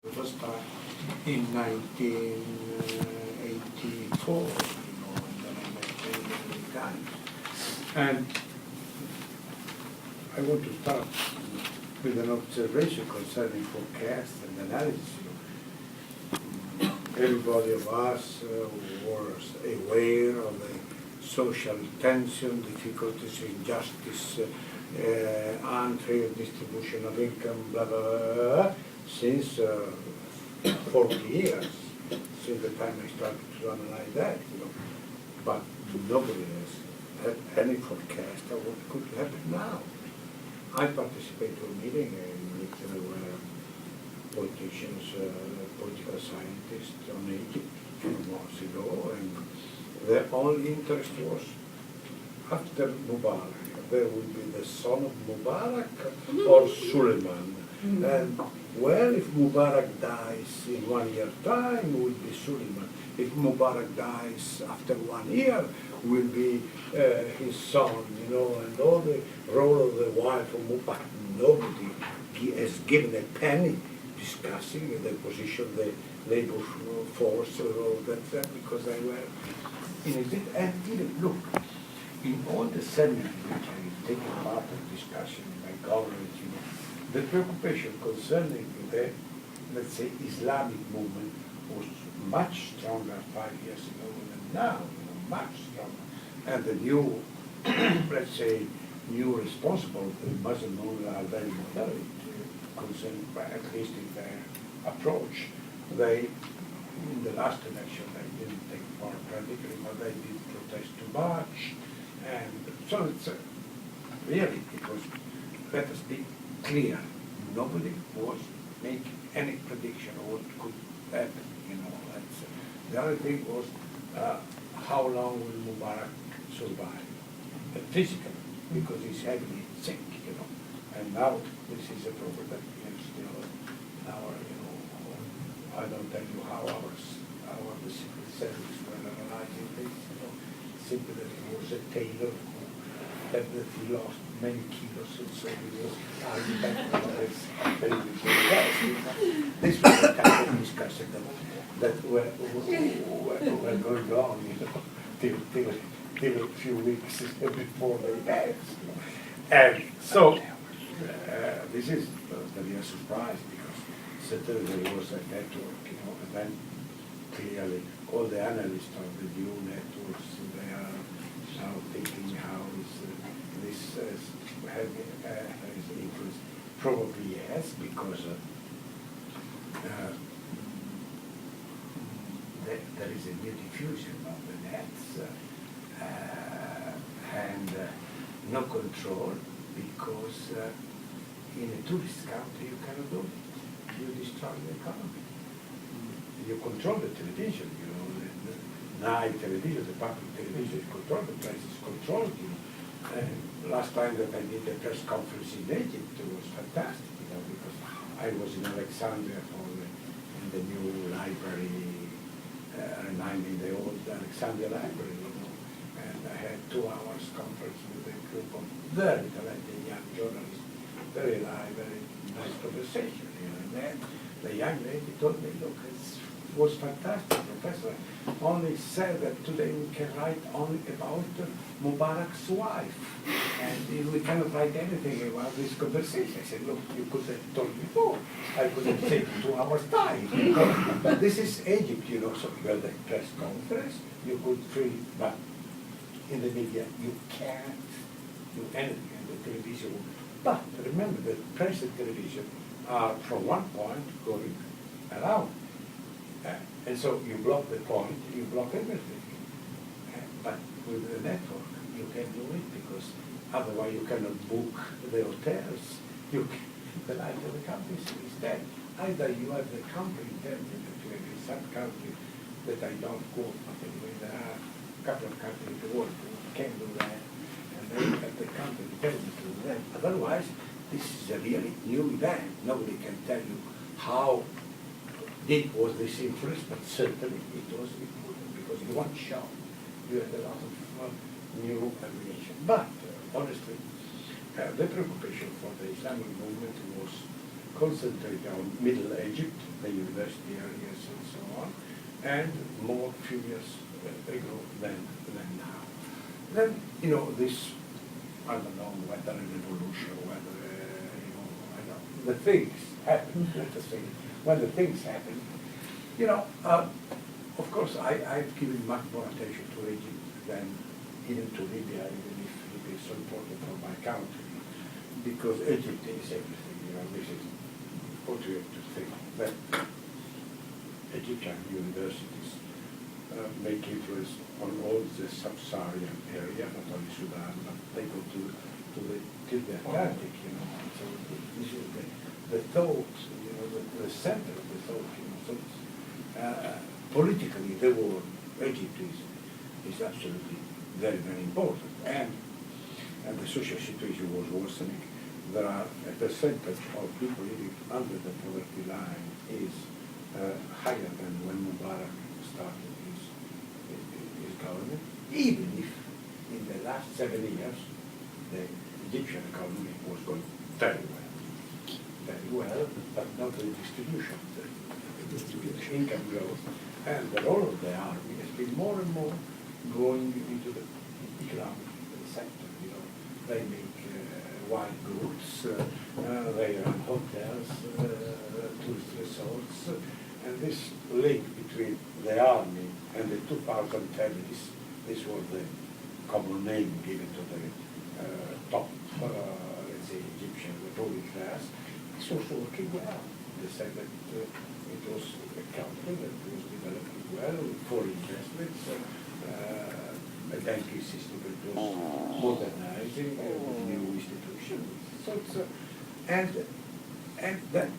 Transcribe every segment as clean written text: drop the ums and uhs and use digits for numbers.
The first time in 1984, and then I met many times. And I want to start with an observation concerning forecast and analysis. Everybody of us was aware of the social tension, difficulties, injustice, unfair distribution of income, blah, blah, blah, since 40 years, since the time I started to analyze that, But nobody has had any forecast of what could happen now. I participated in a meeting in which there were politicians, political scientists on Egypt a few months ago, and their only interest was after Mubarak, there would be the son of Mubarak or Suleiman. And well, if Mubarak dies in 1 year time, it would be Suleiman. If Mubarak dies after 1 year, will be his son, and all the role of the wife of Mubarak. Nobody has given a penny discussing the position of the labor force or all that, because they were in a bit, and even look, in all the seminars which I taken part of discussion in my government, the preoccupation concerning the, let's say, Islamic movement was much stronger 5 years ago than now, much stronger. And the new, let's say, new responsible of the Muslim movement are very moderate, concerning, at least in their approach. They, in the last election, they didn't take part radically, but they did protest too much. And so it's really, it was, let us be clear, nobody was making any prediction of what could happen, the other thing was how long will Mubarak survive, physically, because he's heavily sick, and now this is a problem that we have still in our, I don't tell you how our the Secret Service were analyzing this, simply that he was a tailor who definitely lost many kilos, and so he was arguing back this was the kind of discussion that were going on, till a few weeks before the events. And so this is very a surprise, because certainly there was a network, and then clearly all the analysts of the new networks, they are now thinking how is this has influence. Probably yes, because there is a new diffusion of the nets and no control, because in a tourist country you cannot do it. You destroy the economy. You control the television, the night television, the public television is controlled, the press is controlled. Last time that I did a press conference in Egypt, it was fantastic, because I was in Alexandria in the new library, reminding the old Alexandria library, and I had 2 hours conference with a group of very talented young journalists, very live, very nice conversation, and then the young lady told me, look, it was fantastic, Professor. Only said that today we can write only about Mubarak's wife, and we cannot write anything about this conversation. I said, look, you could have told me more. I could have taken 2 hours time. But this is Egypt, so you have the press conference, you could free, but in the media you can't do anything in the television. But remember that press and television are from one point going around. And so you block the point, you block everything. But with the network, you can do it, because otherwise you cannot book the hotels. The life of the country is dead. Either you have the country dead, in some countries that I don't quote, but anyway, there are a couple of countries in the world who can do that, and they have the country dead to do that. Otherwise, this is a really new event. Nobody can tell you how deep was this influence, but certainly it was important, because in one shot you had a lot of new ammunition. But honestly, the preoccupation for the Islamic movement was concentrated on Middle Egypt, the and more furious ago than now. Then, you know, this, I don't know whether a revolution, whether, you know, I don't know, the things happen, let us say, when the things happen, you know, of course, I've given much more attention to Egypt than even to Libya, even if Libya is so important for my country, because Egypt is everything, you know, this is what we have to think, that Egyptian universities make influence on all the sub-Saharan area, not only Sudan, but they go till the Atlantic, you know, so this is the thought, you know, the center of the thought, you know, so politically the world, Egypt is absolutely very, very important, and the social situation was worsening. There are a percentage of people living under the poverty line is higher than when Mubarak started his government, even if in the last 7 years the Egyptian economy was going very well, but not the distribution, the income growth, and the role of the army has been more and more going into the economic sector. You know, they make wine goods, they run hotels, tourist resorts, and this link between the army and the 2,000 families, this was the common name given to the top, let's say, Egyptian ruling class. It's also working well. They said that it was a country that was developing well with foreign investments, a banking system that was modernizing with new institutions. So it's, and that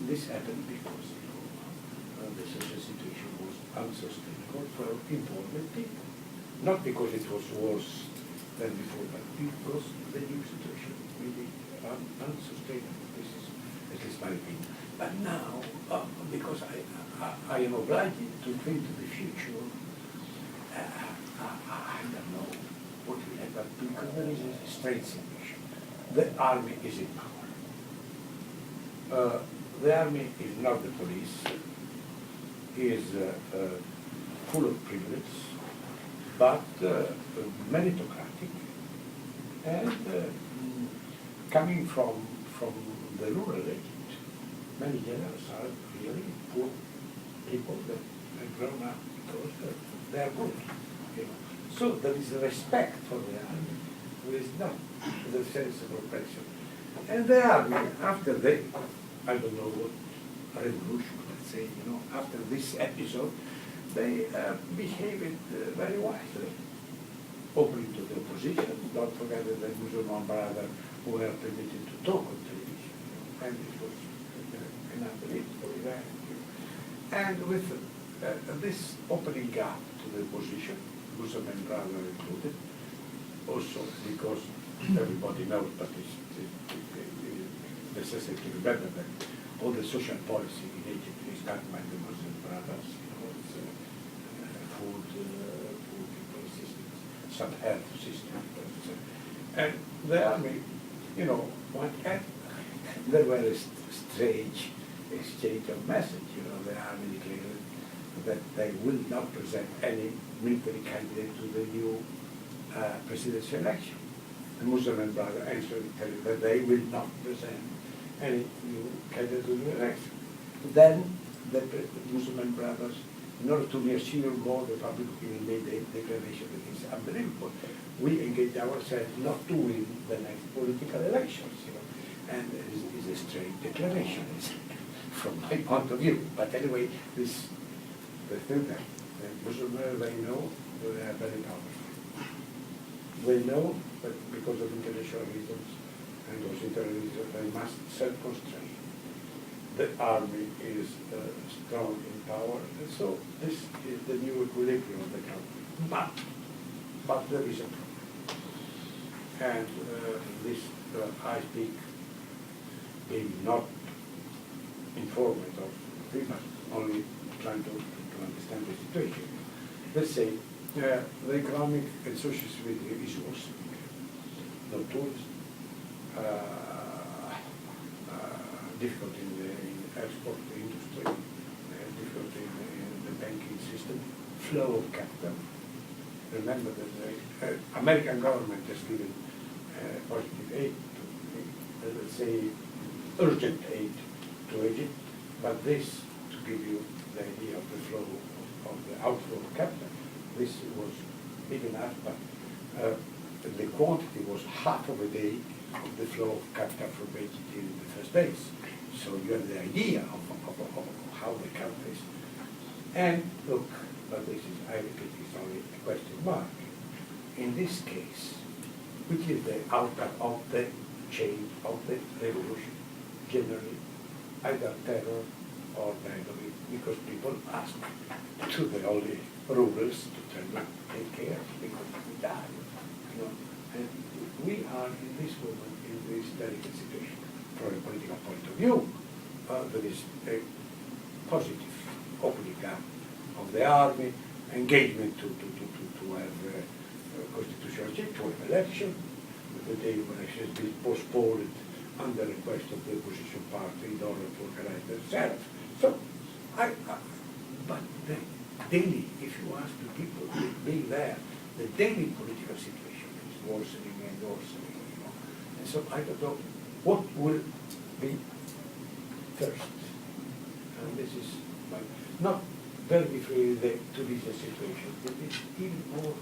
this happened because the social situation was unsustainable for important people. Not because it was worse than before, but because the new situation really unsustainable. This is at least my opinion. But now, because I am obliged to think to the future, I don't know what will happen because there is a strange situation. The army is in power. The army is not the police. Is full of privilege, but meritocratic, and coming from the rural Egypt. Many generals are really poor people that have grown up because they are good. You know. So there is a respect for the army. There is not the sense of oppression. And the army, after they, I don't know what revolution, let's say, you know, after this episode, they behaved very wisely, open to the opposition. Don't forget that the Muslim brothers were permitted to talk on television, you know, and it was an unbelievable event. You know. And with this opening up to the opposition, Muslim brothers included, also because everybody knows, but it's necessary to remember that all the social policy in Egypt is done by the Muslim brothers, you know, it's food systems, some health systems, and the army, you know, there were a strange exchange of message, you know, the army declared that they will not present any military candidate to the new presidential election. The Muslim brother answered telling that they will not present any new candidate to the election. Then the Muslim brothers, in order to reassure more the public opinion, made a declaration that is unbelievable. We engage ourselves not to win the next political elections, you know, and it is a strange declaration from my point of view. But anyway, the thing that the Muslim, they know they are very powerful. They know that because of international reasons and also internal reasons, they must self-constrain. The army is strong in power, and so this is the new equilibrium of the country. But there is a problem. And this, I speak, being not informed of the thing, but only trying to understand the situation. Let's say the economic and social security is worsening. No tools, difficulty in the export industry, difficulty in the banking system. flow of capital. Remember that the American government has given positive aid, to, let's say, urgent aid to Egypt, but this, to give you the idea of the flow, of the outflow of capital, this was big enough, but the quantity was half of a day of the flow of capital from Egypt in the first days. So you have the idea of how the countries. And look, but this is, I repeat, it's only a question mark. In this case, which is the outcome of the change of the revolution, generally, either terror or dialogue, because people ask to the holy rulers to tell them, take care, because we die. You know? And we are in this moment, in this delicate situation, from a political point of view. There is a positive opening up of the army, engagement to have constitutional change, to have election. The day when election has been postponed under request of the opposition party in order to organize themselves. So, but the daily, if you ask the people being there, the daily political situation is worsening and worsening, you know. And so I don't know what will be first. And this is not very free the Tunisian situation. It is even more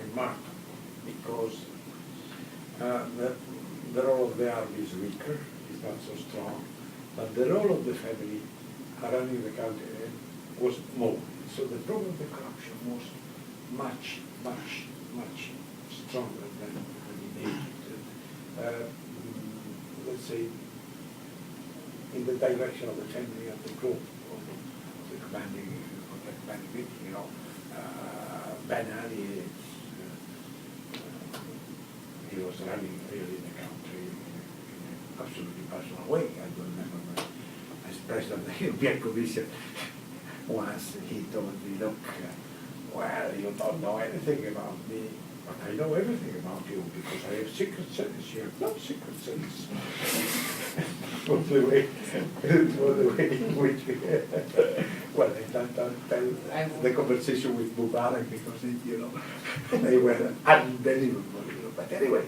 remarkable because the role of the army is weaker, is not so strong, but the role of the family running the country was more. So the problem of the corruption was much, much, much stronger than in Egypt. Let's say, in the direction of the family of the group, of the commanding, you know, Ben Ali, he was running really the country in an absolutely personal way. I don't remember as president of the European Commission, once he told me, look, well, you don't know anything about me, but I know everything about you because I have secret service. You have no secret service. was the way in which we well, I don't tell the conversation with Mubarak because you know they were unbelievable. You know. But anyway,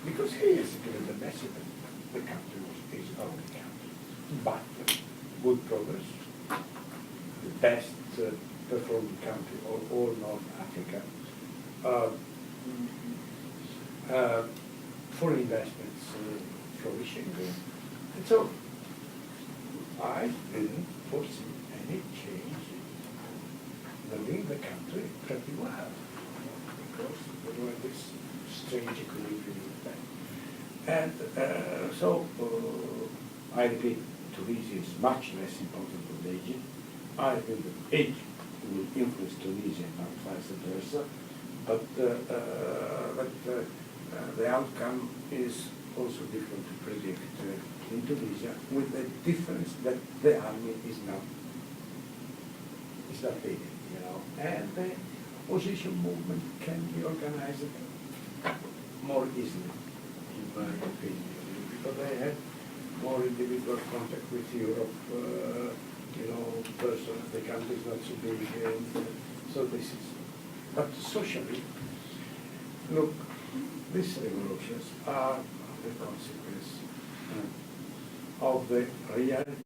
because he has given the message that the country was his own country, but good progress, the best performing country of all North Africa. Foreign investments flourishing, and so I didn't foresee any change in the country pretty well because there was this strange equilibrium there. And so I repeat, Tunisia is much less important than Egypt. I think that Egypt will influence Tunisia, not vice versa. But the outcome is also difficult to predict in Tunisia, with the difference that the army is not leading, you know, and the opposition movement can be organized more easily, in my opinion, because they have more individual contact with Europe, you know, person, the country is not so big, and so this is. But socially, look, these revolutions are the consequence of the reality